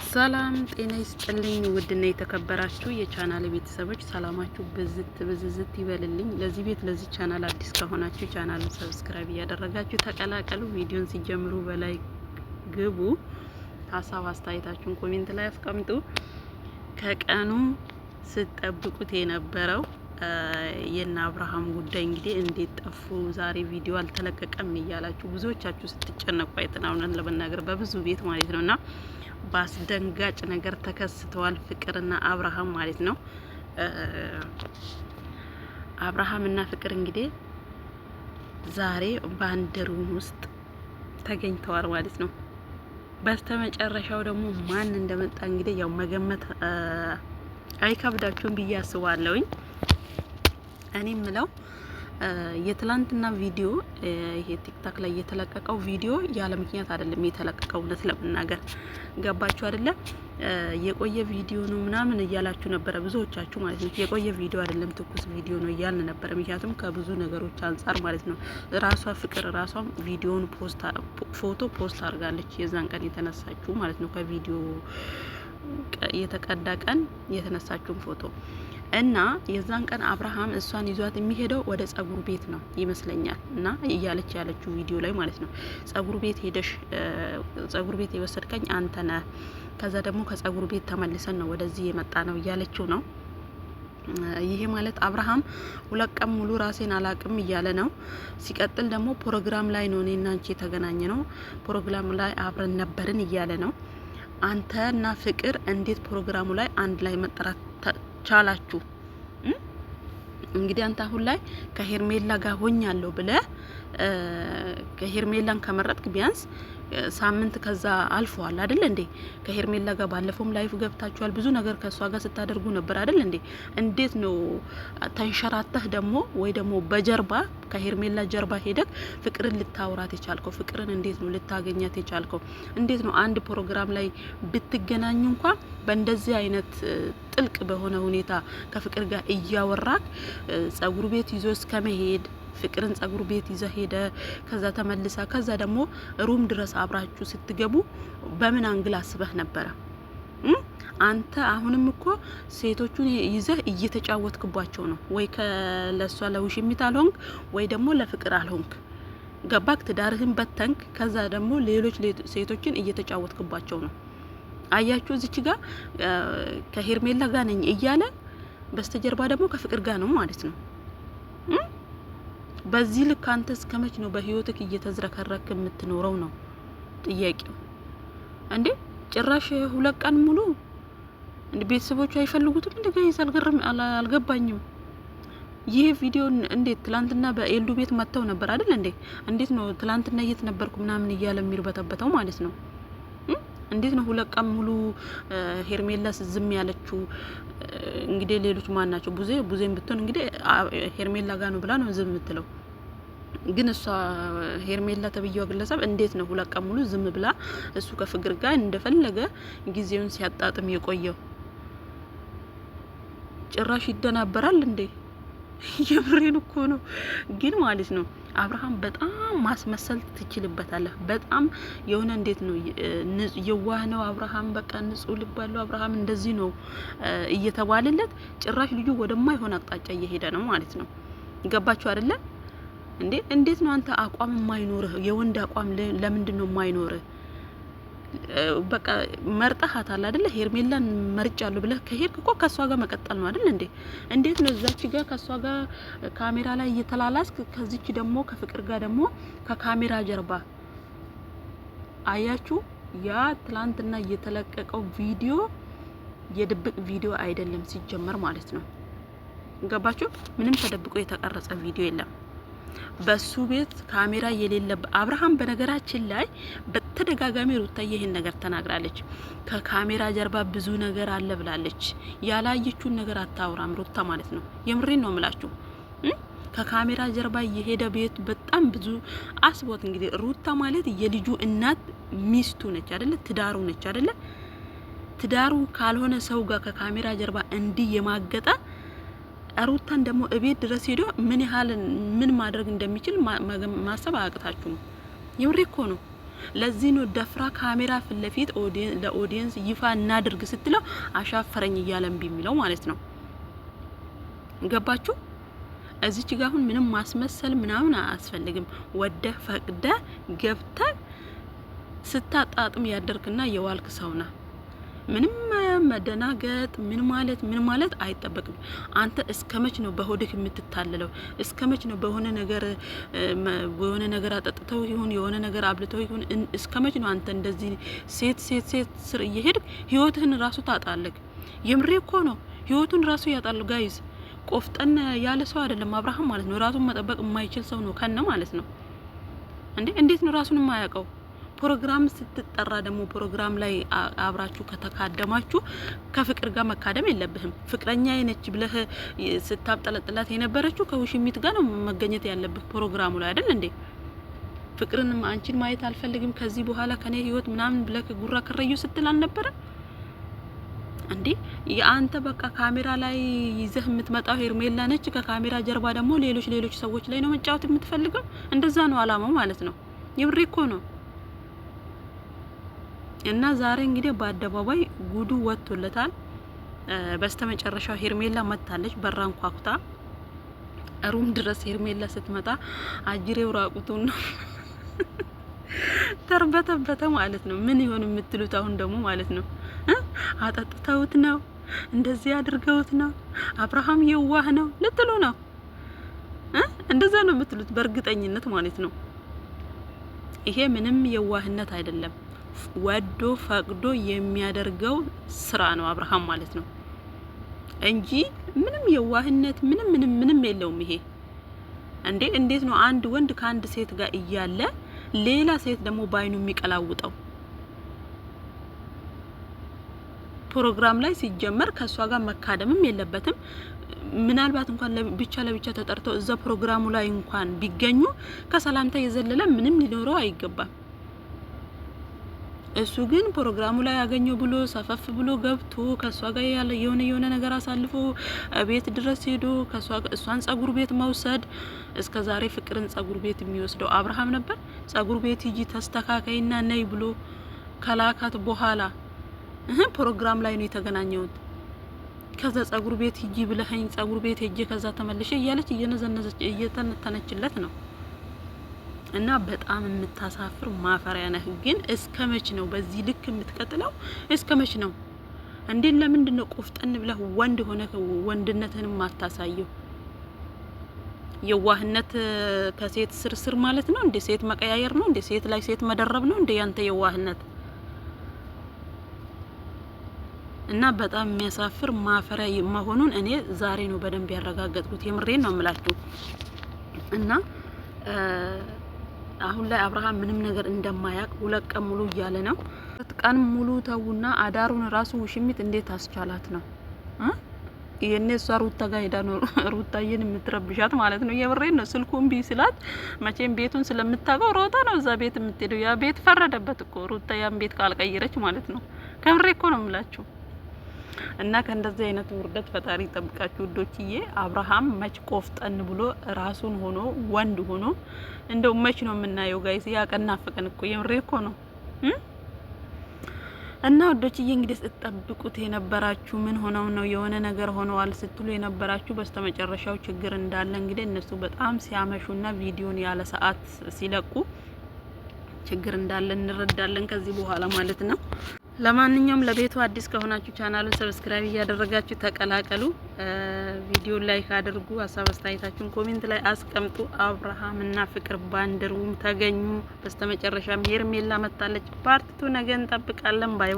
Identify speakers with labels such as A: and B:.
A: ሰላም ጤና ይስጥልኝ። ውድና የተከበራችሁ የቻናል ቤተሰቦች ሰላማችሁ ብዝት ይበልልኝ። ለዚህ ቤት ለዚህ ቻናል አዲስ ከሆናችሁ ቻናሉን ሰብስክራይብ እያደረጋችሁ ተቀላቀሉ። ቪዲዮን ሲጀምሩ በላይ ግቡ። ሀሳብ አስተያየታችሁን ኮሜንት ላይ አስቀምጡ። ከቀኑ ስትጠብቁት የነበረው የና አብርሃም ጉዳይ እንግዲህ እንዴት ጠፉ፣ ዛሬ ቪዲዮ አልተለቀቀም እያላችሁ ብዙዎቻችሁ ስትጨነቁ አይተናውናል። ለመናገር በብዙ ቤት ማለት ነውና በአስደንጋጭ ነገር ተከስተዋል። ፍቅርና አብርሃም ማለት ነው። አብርሃምና ፍቅር እንግዲህ ዛሬ በአንድ ሩም ውስጥ ተገኝተዋል ማለት ነው። በስተመጨረሻው ደግሞ ማን እንደመጣ እንግዲህ ያው መገመት አይከብዳችሁም ብዬ አስባለሁኝ። እኔ ምለው የትላንትና ቪዲዮ ይሄ ቲክታክ ላይ የተለቀቀው ቪዲዮ ያለ ምክንያት አይደለም የተለቀቀው። እውነት ለመናገር ገባችሁ አይደለ? የቆየ ቪዲዮ ነው ምናምን እያላችሁ ነበረ ብዙዎቻችሁ ማለት ነው። የቆየ ቪዲዮ አይደለም ትኩስ ቪዲዮ ነው እያልን ነበረ። ምክንያቱም ከብዙ ነገሮች አንጻር ማለት ነው። ራሷ ፍቅር ራሷም ቪዲዮውን ፎቶ ፖስት አድርጋለች። የዛን ቀን የተነሳችው ማለት ነው። ከቪዲዮ የተቀዳ ቀን የተነሳችውን ፎቶ እና የዛን ቀን አብርሃም እሷን ይዟት የሚሄደው ወደ ጸጉር ቤት ነው ይመስለኛል። እና እያለች ያለችው ቪዲዮ ላይ ማለት ነው ጸጉር ቤት ሄደሽ ጸጉር ቤት የወሰድከኝ አንተ ነህ፣ ከዛ ደግሞ ከጸጉር ቤት ተመልሰን ነው ወደዚህ የመጣ ነው እያለችው ነው። ይሄ ማለት አብርሃም ሁለት ቀን ሙሉ ራሴን አላቅም እያለ ነው። ሲቀጥል ደግሞ ፕሮግራም ላይ ነው እኔና አንቺ የተገናኘ ነው፣ ፕሮግራም ላይ አብረን ነበርን እያለ ነው። አንተና ፍቅር እንዴት ፕሮግራሙ ላይ አንድ ላይ መጠራት ቻላችሁ? እንግዲህ አንተ አሁን ላይ ከሄርሜላ ጋር ሆኛለሁ ብለ ከሄርሜላን ከመረጥክ ቢያንስ ሳምንት ከዛ አልፈዋል አይደል እንዴ? ከሄርሜላ ጋር ባለፈውም ላይፍ ገብታችኋል። ብዙ ነገር ከሷ ጋር ስታደርጉ ነበር አይደል እንዴ? እንዴት ነው ተንሸራተህ ደግሞ ወይ ደግሞ በጀርባ ከሄርሜላ ጀርባ ሄደክ ፍቅርን ልታውራት የቻልከው? ፍቅርን እንዴት ነው ልታገኛት የቻልከው? እንዴት ነው አንድ ፕሮግራም ላይ ብትገናኙ እንኳን በእንደዚህ አይነት ጥልቅ በሆነ ሁኔታ ከፍቅር ጋር እያወራክ ጸጉር ቤት ይዞ እስከመሄድ ፍቅርን ጸጉር ቤት ይዘ ሄደ፣ ከዛ ተመልሳ ከዛ ደግሞ ሩም ድረስ አብራችሁ ስትገቡ በምን አንግል አስበህ ነበረ? አንተ አሁንም እኮ ሴቶቹን ይዘህ እየተጫወትክባቸው ነው። ወይ ለሷ ለውሽሚት አልሆንክ ወይ ደግሞ ለፍቅር አልሆንክ። ገባክ? ትዳርህን በተንክ። ከዛ ደግሞ ሌሎች ሴቶችን እየተጫወትክባቸው ነው። አያችሁ? እዚች ጋር ከሄርሜላ ጋር ነኝ እያለ በስተጀርባ ደግሞ ከፍቅር ጋር ነው ማለት ነው። በዚህ ልክ አንተ እስከመች ነው በህይወትክ እየተዝረከረክ የምትኖረው ነው ጥያቄው እንዴ? ጭራሽ ሁለት ቀን ሙሉ እንዴ ቤተሰቦቹ አይፈልጉትም እንዴ? ጋይስ አልገባኝም። ይሄ ቪዲዮ እንዴት ትላንትና በኤልዱ ቤት መጥተው ነበር አይደል እንዴ? እንዴት ነው ትላንትና የት ነበርኩ ምናምን እያለ የሚርበተበተው ማለት ነው። እንዴት ነው ሁለት ቀን ሙሉ ሄርሜላ ዝም ያለችው? እንግዲህ ሌሎች ማን ናቸው? ቡዜን ብትሆን እንግዲህ ሄርሜላ ጋር ነው ብላ ነው ዝም የምትለው። ግን እሷ ሄርሜላ ተብዬው ግለሰብ እንዴት ነው ሁለት ቀን ሙሉ ዝም ብላ እሱ ከፍቅር ጋር እንደፈለገ ጊዜውን ሲያጣጥም የቆየው? ጭራሽ ይደናበራል እንዴ? የብሬን እኮ ነው። ግን ማለት ነው አብርሃም በጣም ማስመሰል ትችልበታለህ። በጣም የሆነ እንዴት ነው የዋህ ነው አብርሃም። በቃ ንጹህ ልብ ያለው አብርሃም እንደዚህ ነው እየተባለለት ጭራሽ ልጁ ወደማይሆን አቅጣጫ እየሄደ ነው ማለት ነው። ገባችሁ አይደለ እንዴ? እንዴት ነው አንተ አቋም የማይኖርህ? የወንድ አቋም ለምንድን ነው የማይኖርህ? በቃ መርጠሃታል አይደለ? ሄርሜላን መርጫለሁ ብለህ ከሄድክ እኮ ከሷ ጋር መቀጠል ነው አይደል እንዴ? እንዴት ነው እዛች ጋር ከሷ ጋር ካሜራ ላይ እየተላላስክ ከዚች ደግሞ ከፍቅር ጋር ደግሞ ከካሜራ ጀርባ? አያችሁ? ያ ትላንትና እየተለቀቀው ቪዲዮ የድብቅ ቪዲዮ አይደለም ሲጀመር ማለት ነው። ገባችሁ? ምንም ተደብቆ የተቀረጸ ቪዲዮ የለም። በሱ ቤት ካሜራ የሌለ አብርሃም በነገራችን ላይ በተደጋጋሚ ሩታ ይሄን ነገር ተናግራለች። ከካሜራ ጀርባ ብዙ ነገር አለ ብላለች። ያላየችውን ነገር አታውራም ሩታ ማለት ነው። የምሬን ነው የምላችሁ። ከካሜራ ጀርባ የሄደ ቤት በጣም ብዙ አስቦት። እንግዲህ ሩታ ማለት የልጁ እናት ሚስቱ ነች አይደለ? ትዳሩ ነች አይደለ? ትዳሩ ካልሆነ ሰው ጋር ከካሜራ ጀርባ እንዲህ የማገጠ ሩታን ደግሞ እቤት ድረስ ሄዶ ምን ያህል ምን ማድረግ እንደሚችል ማሰብ አያቅታችሁም? የምሬ እኮ ነው። ለዚህ ነው ደፍራ ካሜራ ፊት ለፊት ለኦዲየንስ ይፋ እናድርግ ስትለው አሻፈረኝ እያለም ቢሚለው ማለት ነው። ገባችሁ? እዚች ጋር አሁን ምንም ማስመሰል ምናምን አያስፈልግም። ወደ ፈቅደ ገብተ ስታጣጥም ያደርክና የዋልክ ሰውና ምንም መደናገጥ ምን ማለት አይጠበቅም። አንተ እስከመች ነው በሆድክ የምትታለለው? እስከመች ነው በሆነ ነገር አጠጥተው ይሁን የሆነ ነገር አብልተው ይሁን እስከመች ነው አንተ እንደዚህ ሴት ስር እየሄድክ ህይወትህን ራሱ ታጣለህ? የምሬ እኮ ነው። ህይወቱን ራሱ ያጣሉ ጋይዝ። ቆፍጠን ያለ ሰው አይደለም አብርሃም ማለት ነው። ራሱን መጠበቅ የማይችል ሰው ነው ከነ ማለት ነው። እንዴት ነው ራሱን የማያውቀው? ፕሮግራም ስትጠራ ደግሞ ፕሮግራም ላይ አብራችሁ ከተካደማችሁ ከፍቅር ጋር መካደም የለብህም። ፍቅረኛ አይነች ብለህ ስታብጠለጥላት የነበረችው ከውሽሚት ጋር ነው መገኘት ያለብህ ፕሮግራሙ ላይ አይደል እንዴ? ፍቅርን አንቺን ማየት አልፈልግም ከዚህ በኋላ ከኔ ህይወት ምናምን ብለህ ጉራ ከረዩ ስትል አልነበረ እንዴ? የአንተ በቃ ካሜራ ላይ ይዘህ የምትመጣው ሄርሜላ ነች። ከካሜራ ጀርባ ደግሞ ሌሎች ሰዎች ላይ ነው መጫወት የምትፈልገው። እንደዛ ነው አላማው ማለት ነው። ይብሬ እኮ ነው። እና ዛሬ እንግዲህ በአደባባይ ጉዱ ወጥቶለታል። በስተመጨረሻው ሄርሜላ መታለች። በራን ኳኩታ ሩም ድረስ ሄርሜላ ስትመጣ አጅሬው ራቁቱን ነው ተርበተበተ ማለት ነው። ምን ይሆን የምትሉት አሁን ደግሞ ማለት ነው አጠጥተውት ነው እንደዚህ አድርገውት ነው አብርሃም የዋህ ነው ልትሉ ነው። እንደዛ ነው የምትሉት በእርግጠኝነት ማለት ነው። ይሄ ምንም የዋህነት አይደለም። ወዶ ፈቅዶ የሚያደርገው ስራ ነው አብርሃም ማለት ነው እንጂ ምንም የዋህነት ምንም የለውም። ይሄ እንዴት ነው አንድ ወንድ ከአንድ ሴት ጋር እያለ ሌላ ሴት ደግሞ ባይኑ የሚቀላውጠው? ፕሮግራም ላይ ሲጀመር ከሷ ጋር መካደምም የለበትም። ምናልባት እንኳን ለብቻ ተጠርተው እዛ ፕሮግራሙ ላይ እንኳን ቢገኙ ከሰላምታ የዘለለ ምንም ሊኖረው አይገባም። እሱ ግን ፕሮግራሙ ላይ ያገኘው ብሎ ሰፈፍ ብሎ ገብቶ ከሷ ጋር ያለ የሆነ ነገር አሳልፎ ቤት ድረስ ሄዶ እሷን ጸጉር ቤት መውሰድ። እስከ ዛሬ ፍቅርን ጸጉር ቤት የሚወስደው አብርሃም ነበር። ጸጉር ቤት ሂጂ ተስተካካይና ነይ ብሎ ከላካት በኋላ ፕሮግራም ላይ ነው የተገናኘውት። ከዛ ጸጉር ቤት ሂጂ ብለኸኝ ጸጉር ቤት ሄጄ ከዛ ተመልሼ እያለች እየነዘነዘች እየተነተነችለት ነው። እና በጣም የምታሳፍር ማፈሪያ ነህ። ግን እስከመች ነው በዚህ ልክ የምትቀጥለው? እስከመች ነው እንዴ? ለምንድን ነው ቆፍጠን ብለህ ወንድ ሆነ ወንድነትህን ማታሳየው? የዋህነት ከሴት ስር ማለት ነው እንዴ? ሴት መቀያየር ነው እንዴ? ሴት ላይ ሴት መደረብ ነው እንዴ ያንተ የዋህነት? እና በጣም የሚያሳፍር ማፈሪያ መሆኑን እኔ ዛሬ ነው በደንብ ያረጋገጥኩት። የምሬን ነው የምላችሁ። እና አሁን ላይ አብርሃም ምንም ነገር እንደማያውቅ 2 ቀን ሙሉ እያለ ነው። 2 ቀን ሙሉ ተውና አዳሩን ራሱ ውሽሚት እንዴት አስቻላት ነው ይሄኔ እሷ ሩታ ጋር ሄዳ ነው ሩታዬን የምትረብሻት ማለት ነው። የብሬን ነው። ስልኩን ቢስላት መቼም ቤቱን ስለምታውቀው ሮጣ ነው እዛ ቤት የምትሄደው። ያ ቤት ፈረደበት እኮ ሩታ ያን ቤት ካልቀየረች ማለት ነው። ከምሬ እኮ ነው የምላችሁ። እና ከእንደዚህ አይነት ውርደት ፈጣሪ ጠብቃችሁ ውዶችዬ። አብርሃም መች ቆፍጠን ብሎ ራሱን ሆኖ ወንድ ሆኖ እንደው መች ነው የምናየው ጋይስ? ያ ቀናፈቀን እኮ የምሬ እኮ ነው። እና ውዶችዬ እንግዲህ ስትጠብቁት የነበራችሁ ምን ሆነው ነው የሆነ ነገር ሆነዋል ስትሉ የነበራችሁ በስተመጨረሻው ችግር እንዳለ እንግዲህ እነሱ በጣም ሲያመሹና ቪዲዮን ያለ ሰዓት ሲለቁ ችግር እንዳለ እንረዳለን ከዚህ በኋላ ማለት ነው። ለማንኛውም ለቤቱ አዲስ ከሆናችሁ ቻናሉን ሰብስክራይብ እያደረጋችሁ ተቀላቀሉ። ቪዲዮ ላይክ አድርጉ። ሀሳብ አስተያየታችሁን ኮሜንት ላይ አስቀምጡ። አብርሃም እና ፍቅር ባንድ ሩም ተገኙ። በስተመጨረሻም ሄርሜላ መጣለች። ፓርት 2 ነገ እንጠብቃለን። ባይ